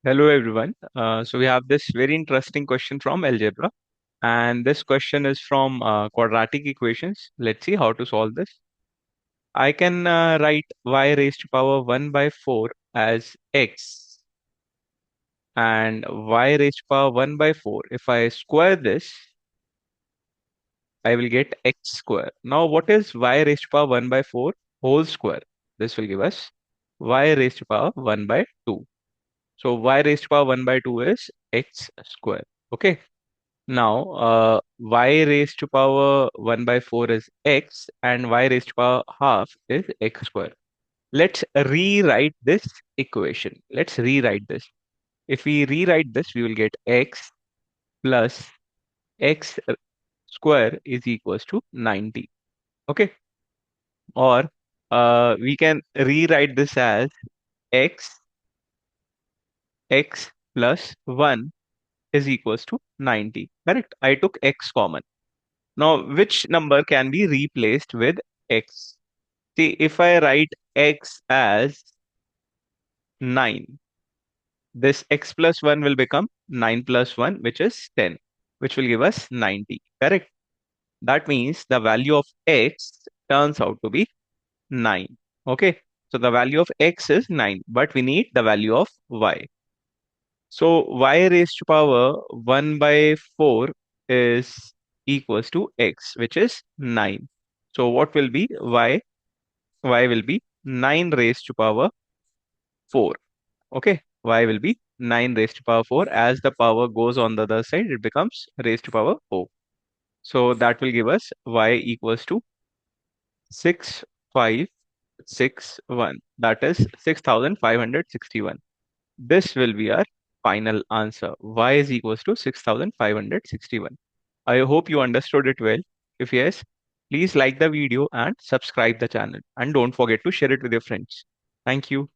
Hello everyone. So we have this very interesting question from algebra, and this question is from quadratic equations. Let's see how to solve this. I can write y raised to power 1 by 4 as x and y raised to power 1 by 4. If I square this, I will get x square. Now what is y raised to power 1 by 4 whole square? This will give us y raised to power 1 by 2. So y raised to power 1 by 2 is x square. Okay. Now, y raised to power 1 by 4 is x and y raised to power half is x square. Let's rewrite this equation. Let's rewrite this. If we rewrite this, we will get x plus x square is equals to 90. Okay. Or we can rewrite this as x plus 1 is equals to 90. Correct? I took x common. Now, which number can be replaced with x? See, if I write x as 9, this x plus 1 will become 9 plus 1, which is 10, which will give us 90. Correct? That means the value of x turns out to be 9. Okay? So the value of x is 9, but we need the value of y. So y raised to power 1 by 4 is equals to x, which is 9. So what will be y? Y will be 9 raised to power 4. Okay, y will be 9 raised to power 4. As the power goes on the other side, it becomes raised to power 4. So that will give us y equals to 6561. That is 6561. This will be our final answer. Y is equals to 6561. I hope you understood it well. If yes, please like the video and subscribe the channel. And don't forget to share it with your friends. Thank you.